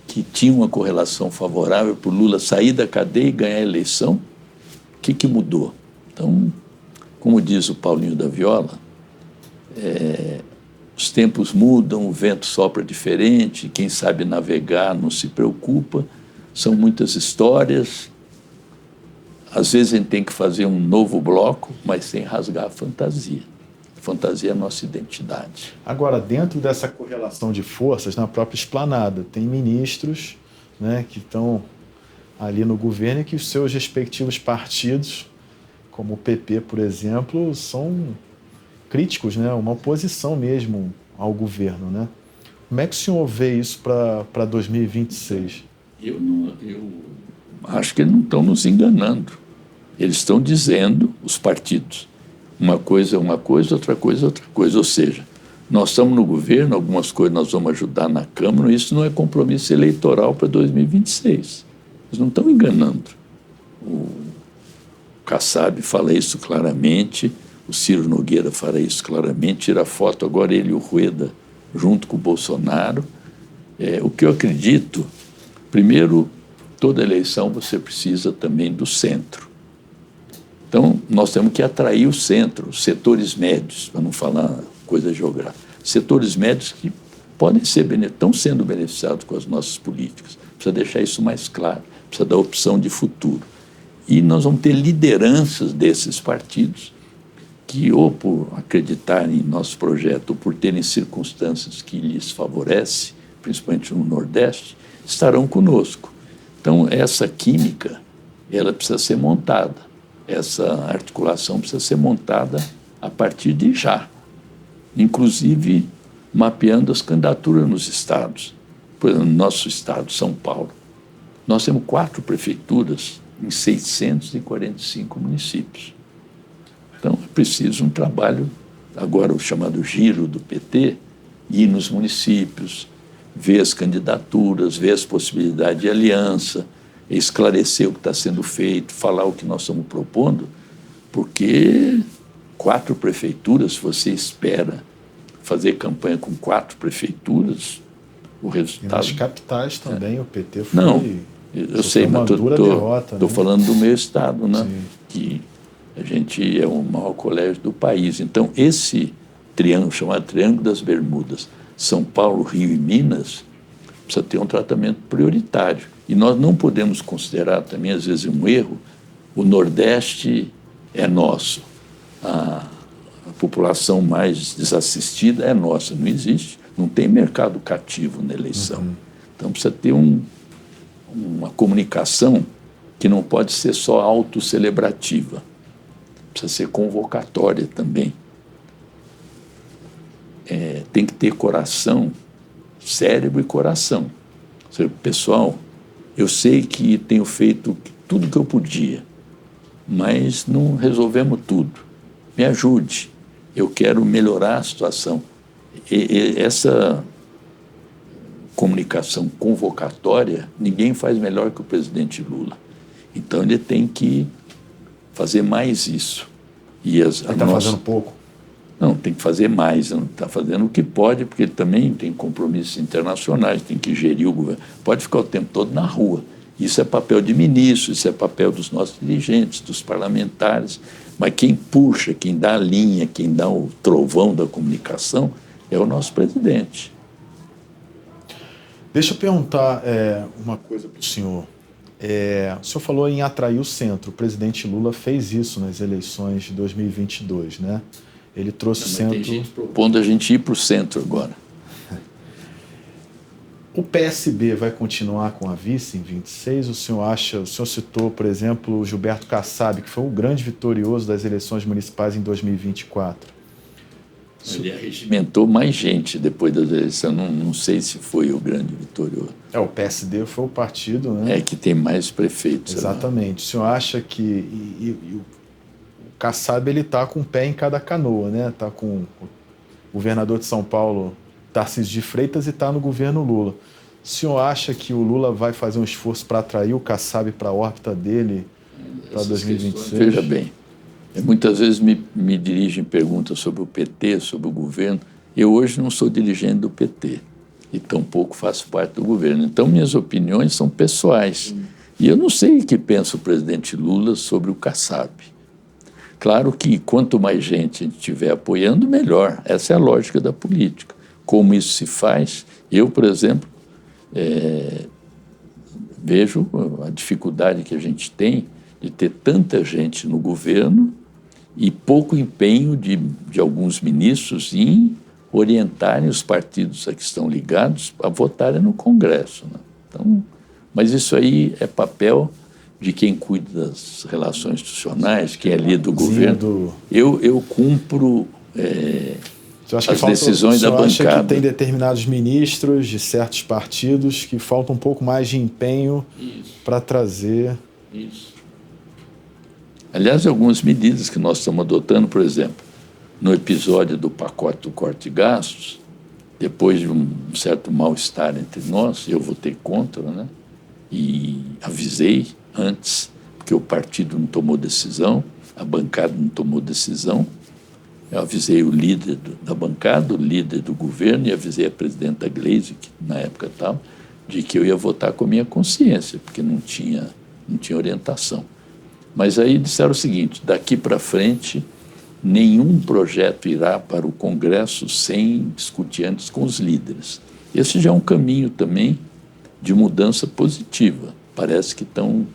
que tinha uma correlação favorável para o Lula sair da cadeia e ganhar a eleição? O que mudou? Então, como diz o Paulinho da Viola, os tempos mudam, o vento sopra diferente, quem sabe navegar não se preocupa, são muitas histórias. Às vezes a gente tem que fazer um novo bloco, mas sem rasgar a fantasia. A fantasia é a nossa identidade. Agora, dentro dessa correlação de forças, na própria esplanada, tem ministros, né, que estão ali no governo e que os seus respectivos partidos, como o PP, por exemplo, são críticos, né, uma oposição mesmo ao governo, né? Como é que o senhor vê isso para 2026? Eu acho que eles não estão nos enganando. Eles estão dizendo, os partidos, uma coisa é uma coisa, outra coisa é outra coisa. Ou seja, nós estamos no governo, algumas coisas nós vamos ajudar na Câmara, isso não é compromisso eleitoral para 2026. Eles não estão enganando. O Kassab fala isso claramente, o Ciro Nogueira fala isso claramente, tira foto agora ele e o Rueda junto com o Bolsonaro. O que eu acredito, primeiro, toda eleição você precisa também do centro. Então, nós temos que atrair o centro, os setores médios, para não falar coisa geográfica. Setores médios que estão sendo beneficiados com as nossas políticas. Precisa deixar isso mais claro, precisa dar opção de futuro. E nós vamos ter lideranças desses partidos que, ou por acreditarem em nosso projeto, ou por terem circunstâncias que lhes favorecem, principalmente no Nordeste, estarão conosco. Então, essa química, ela precisa ser montada. Essa articulação precisa ser montada a partir de já, inclusive mapeando as candidaturas nos estados. Por exemplo, no nosso estado, São Paulo, nós temos 4 prefeituras em 645 municípios. Então, é preciso um trabalho, agora o chamado giro do PT, ir nos municípios, ver as candidaturas, ver as possibilidades de aliança, esclarecer o que está sendo feito, falar o que nós estamos propondo, porque 4 prefeituras, se você espera fazer campanha com 4 prefeituras, o resultado... E nas capitais também o PT foi... Não, eu sei, mas estou falando do meu estado, né? Sim. Que a gente é o maior colégio do país. Então, esse triângulo, chamado Triângulo das Bermudas, São Paulo, Rio e Minas, precisa ter um tratamento prioritário. E nós não podemos considerar também, às vezes, um erro, o Nordeste é nosso, a população mais desassistida é nossa, não existe, não tem mercado cativo na eleição. Então precisa ter uma comunicação que não pode ser só autocelebrativa, precisa ser convocatória também. Tem que ter coração, cérebro e coração. Ou seja, pessoal, eu sei que tenho feito tudo que eu podia, mas não resolvemos tudo. Me ajude, eu quero melhorar a situação. Essa comunicação convocatória, ninguém faz melhor que o presidente Lula. Então, ele tem que fazer mais isso. Ele está fazendo pouco? Não, tem que fazer mais, não está fazendo o que pode, porque ele também tem compromissos internacionais, tem que gerir o governo. Pode ficar o tempo todo na rua. Isso é papel de ministro, isso é papel dos nossos dirigentes, dos parlamentares. Mas quem puxa, quem dá a linha, quem dá o trovão da comunicação é o nosso presidente. Deixa eu perguntar uma coisa para o senhor. O senhor falou em atrair o centro. O presidente Lula fez isso nas eleições de 2022, né? Ele trouxe o centro... Tem gente propondo a gente ir para o centro agora. O PSB vai continuar com a vice em 26? O senhor citou, por exemplo, o Gilberto Kassab, que foi o grande vitorioso das eleições municipais em 2024. Ele arregimentou mais gente depois das eleições. Não sei se foi o grande vitorioso. O PSD foi o partido, né? Que tem mais prefeitos. Exatamente. O senhor acha que... o Kassab ele está com um pé em cada canoa, né? Está com o governador de São Paulo, Tarcísio de Freitas, e está no governo Lula. O senhor acha que o Lula vai fazer um esforço para atrair o Kassab para a órbita dele para 2026? Veja bem, muitas vezes me dirigem perguntas sobre o PT, sobre o governo. Eu hoje não sou dirigente do PT e tampouco faço parte do governo. Então, minhas opiniões são pessoais. E eu não sei o que pensa o presidente Lula sobre o Kassab. Claro que quanto mais gente a gente estiver apoiando, melhor. Essa é a lógica da política. Como isso se faz? Eu, por exemplo, vejo a dificuldade que a gente tem de ter tanta gente no governo e pouco empenho de alguns ministros em orientarem os partidos a que estão ligados a votarem no Congresso, né? Então, mas isso aí é papel de quem cuida das relações institucionais, quem é líder do governo. Eu cumpro as decisões da bancada. Você acha que tem determinados ministros de certos partidos que falta um pouco mais de empenho para trazer... Isso. Aliás, algumas medidas que nós estamos adotando, por exemplo, no episódio do pacote do corte de gastos, depois de um certo mal-estar entre nós, eu votei contra, né? E avisei antes, porque o partido não tomou decisão, a bancada não tomou decisão. Eu avisei o líder da bancada, o líder do governo, e avisei a presidenta Gleisi, que na época estava, de que eu ia votar com a minha consciência, porque não tinha orientação. Mas aí disseram o seguinte: daqui para frente, nenhum projeto irá para o Congresso sem discutir antes com os líderes. Esse já é um caminho também de mudança positiva. Parece que estão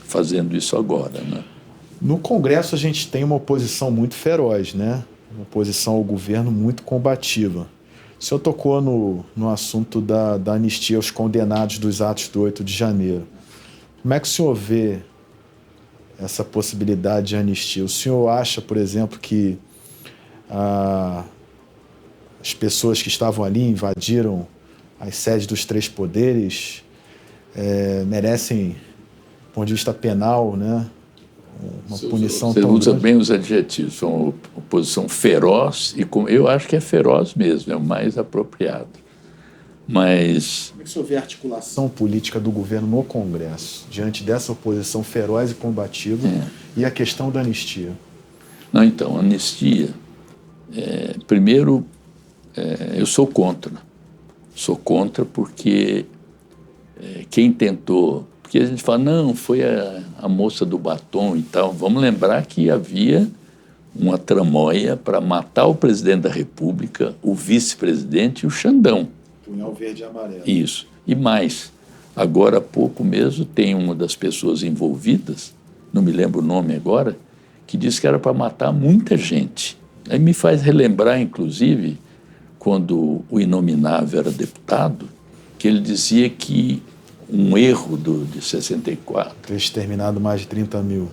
fazendo isso agora, né? No Congresso a gente tem uma oposição muito feroz, né? Uma oposição ao governo muito combativa. O senhor tocou no assunto da anistia aos condenados dos atos do 8 de janeiro. Como é que o senhor vê essa possibilidade de anistia? O senhor acha, por exemplo, que as pessoas que estavam ali, invadiram as sedes dos três poderes, merecem, do ponto de vista penal, né, uma punição tão grande? Você usa bem os adjetivos, foi uma oposição feroz, e eu acho que é feroz mesmo, é o mais apropriado. Mas... Como é que o senhor vê a articulação política do governo no Congresso, diante dessa oposição feroz e combativa, e a questão da anistia? Não, então, a anistia, primeiro, eu sou contra. Sou contra porque quem tentou... Porque a gente fala, não, foi a moça do batom e tal. Vamos lembrar que havia uma tramóia para matar o presidente da República, o vice-presidente e o Xandão. Punhal verde e amarelo. Isso. E mais, agora há pouco mesmo tem uma das pessoas envolvidas, não me lembro o nome agora, que disse que era para matar muita gente. Aí me faz relembrar, inclusive, quando o Inominável era deputado, que ele dizia que um erro de 64... Ter exterminado mais de 30 mil.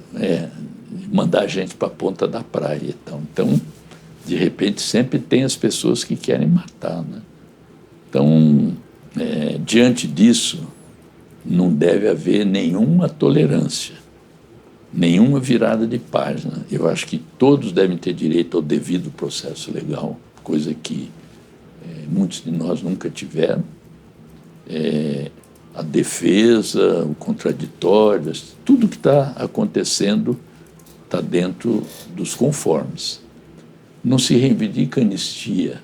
Mandar a gente para a ponta da praia e tal. Então, de repente, sempre tem as pessoas que querem matar, né? Então, diante disso, não deve haver nenhuma tolerância, nenhuma virada de página. Eu acho que todos devem ter direito ao devido processo legal, coisa que muitos de nós nunca tiveram. A defesa, o contraditório, tudo que está acontecendo está dentro dos conformes. Não se reivindica anistia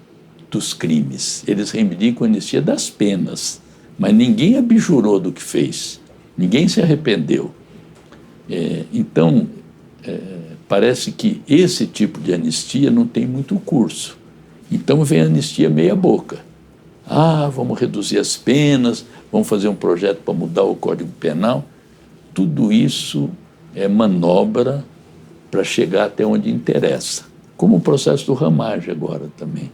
dos crimes, eles reivindicam a anistia das penas, mas ninguém abjurou do que fez, ninguém se arrependeu. Então, parece que esse tipo de anistia não tem muito curso. Então vem a anistia meia boca. Vamos reduzir as penas, vamos fazer um projeto para mudar o Código Penal. Tudo isso é manobra para chegar até onde interessa. Como o processo do Ramagem agora também.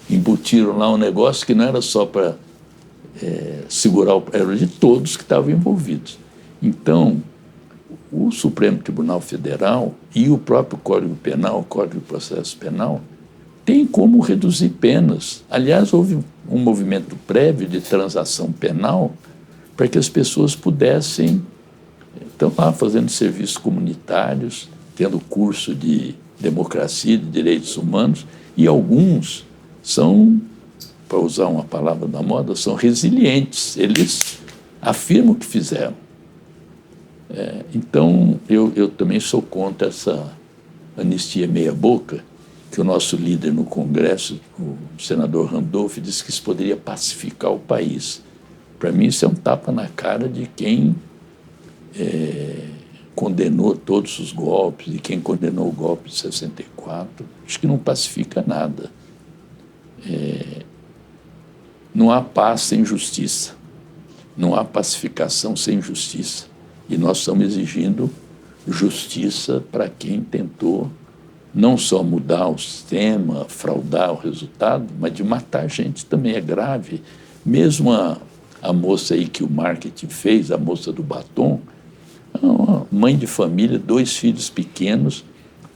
Embutiram lá um negócio que não era só para segurar era de todos que estavam envolvidos. Então, o Supremo Tribunal Federal e o próprio Código Penal, o Código de Processo Penal, tem como reduzir penas. Aliás, houve um movimento prévio de transação penal para que as pessoas pudessem... Estão lá fazendo serviços comunitários, tendo curso de democracia, de direitos humanos, e alguns são, para usar uma palavra da moda, são resilientes. Eles afirmam o que fizeram. Então, eu também sou contra essa anistia meia-boca, que o nosso líder no Congresso, o senador Randolph, disse que isso poderia pacificar o país. Para mim, isso é um tapa na cara de quem condenou todos os golpes, de quem condenou o golpe de 64. Acho que não pacifica nada. Não há paz sem justiça. Não há pacificação sem justiça. E nós estamos exigindo justiça para quem tentou não só mudar o sistema, fraudar o resultado, mas de matar gente também é grave. Mesmo a moça aí que o marketing fez, a moça do batom, uma mãe de família, 2 filhos pequenos,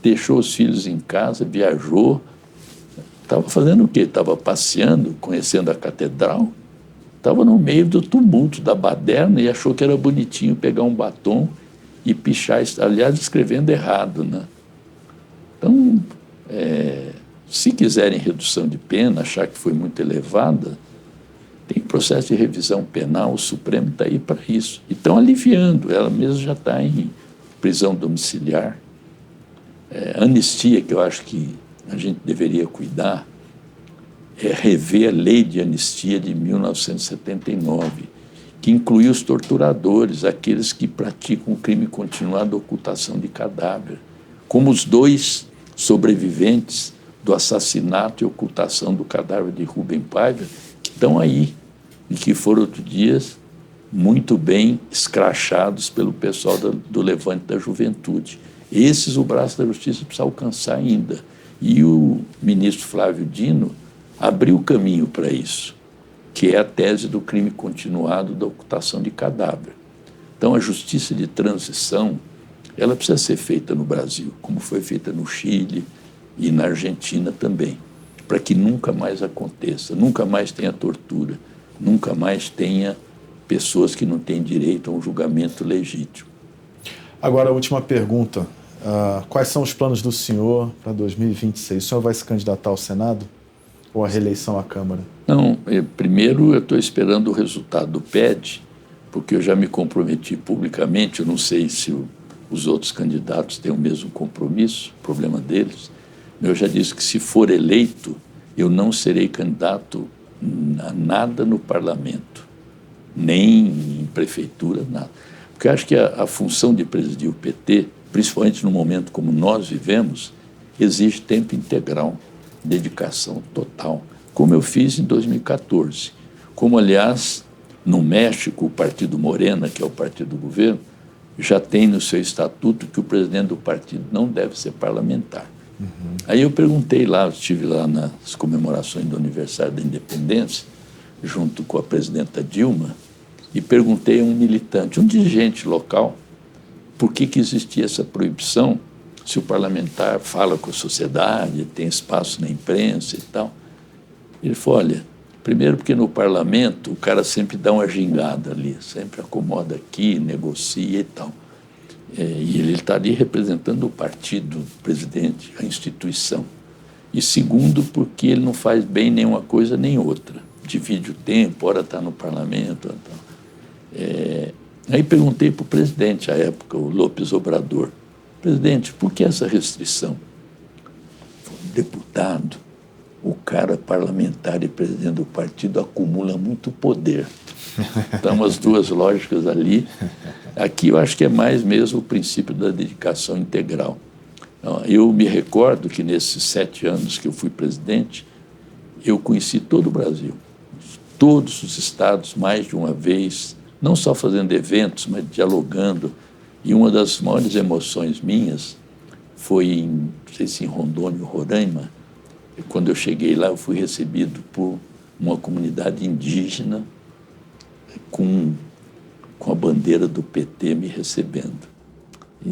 deixou os filhos em casa, viajou. Estava fazendo o quê? Estava passeando, conhecendo a catedral. Estava no meio do tumulto da baderna e achou que era bonitinho pegar um batom e pichar, aliás, escrevendo errado, né? Então, se quiserem redução de pena, achar que foi muito elevada, tem processo de revisão penal, o Supremo está aí para isso. E estão aliviando, ela mesma já está em prisão domiciliar. Anistia, que eu acho que a gente deveria cuidar, é rever a lei de anistia de 1979, que incluiu os torturadores, aqueles que praticam o crime continuado de ocultação de cadáver, como os 2 sobreviventes do assassinato e ocultação do cadáver de Rubem Paiva, que estão aí e que foram outros dias muito bem escrachados pelo pessoal do Levante da Juventude. Esses o braço da justiça precisa alcançar ainda. E o ministro Flávio Dino abriu o caminho para isso, que é a tese do crime continuado da ocultação de cadáver. Então, a justiça de transição, ela precisa ser feita no Brasil, como foi feita no Chile e na Argentina também, para que nunca mais aconteça, nunca mais tenha tortura, nunca mais tenha pessoas que não têm direito a um julgamento legítimo. Agora, a última pergunta. Quais são os planos do senhor para 2026? O senhor vai se candidatar ao Senado ou à reeleição à Câmara? Não, primeiro eu estou esperando o resultado do PED, porque eu já me comprometi publicamente, eu não sei se os outros candidatos têm o mesmo compromisso, problema deles. Eu já disse que, se for eleito, eu não serei candidato a nada no parlamento, nem em prefeitura, nada. Porque eu acho que a função de presidir o PT, principalmente no momento como nós vivemos, exige tempo integral, dedicação total, como eu fiz em 2014. Como, aliás, no México, o Partido Morena, que é o partido do governo, já tem no seu estatuto que o presidente do partido não deve ser parlamentar. Aí eu perguntei lá, eu estive lá nas comemorações do aniversário da independência, junto com a presidenta Dilma, e perguntei a um militante, um dirigente local, por que existia essa proibição, se o parlamentar fala com a sociedade, tem espaço na imprensa e tal. Ele falou, olha, primeiro porque no parlamento o cara sempre dá uma gingada ali, sempre acomoda aqui, negocia e tal. E ele está ali representando o partido, o presidente, a instituição. E segundo, porque ele não faz bem nenhuma coisa nem outra. Divide o tempo, ora está no parlamento. Aí perguntei para o presidente, à época, o López Obrador, presidente, por que essa restrição? Deputado, o cara parlamentar e presidente do partido acumula muito poder. Então, as duas lógicas ali. Aqui eu acho que é mais mesmo o princípio da dedicação integral. Eu me recordo que nesses 7 anos que eu fui presidente, eu conheci todo o Brasil, todos os estados, mais de uma vez, não só fazendo eventos, mas dialogando. E uma das maiores emoções minhas foi, não sei se em Rondônia ou Roraima, quando eu cheguei lá, eu fui recebido por uma comunidade indígena com a bandeira do PT me recebendo. E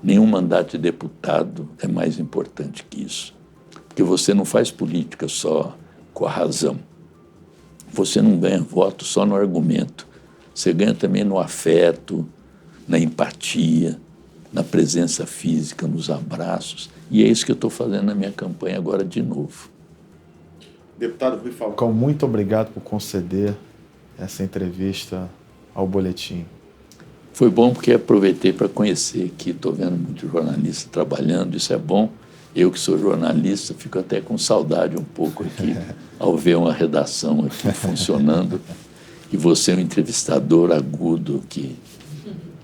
nenhum mandato de deputado é mais importante que isso. Porque você não faz política só com a razão. Você não ganha voto só no argumento. Você ganha também no afeto, na empatia, na presença física, nos abraços. E é isso que eu estou fazendo na minha campanha agora de novo. Deputado Rui Falcão, muito obrigado por conceder essa entrevista ao Boletim. Foi bom porque aproveitei para conhecer aqui, estou vendo muitos jornalistas trabalhando, isso é bom. Eu que sou jornalista, fico até com saudade um pouco aqui, ao ver uma redação aqui funcionando. E você é um entrevistador agudo que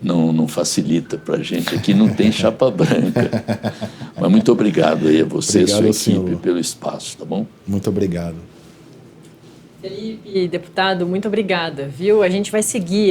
não facilita para a gente. Aqui não tem chapa branca. Mas muito obrigado aí a você e a sua equipe pelo espaço, tá bom? Muito obrigado. Felipe, deputado, muito obrigada, viu? A gente vai seguir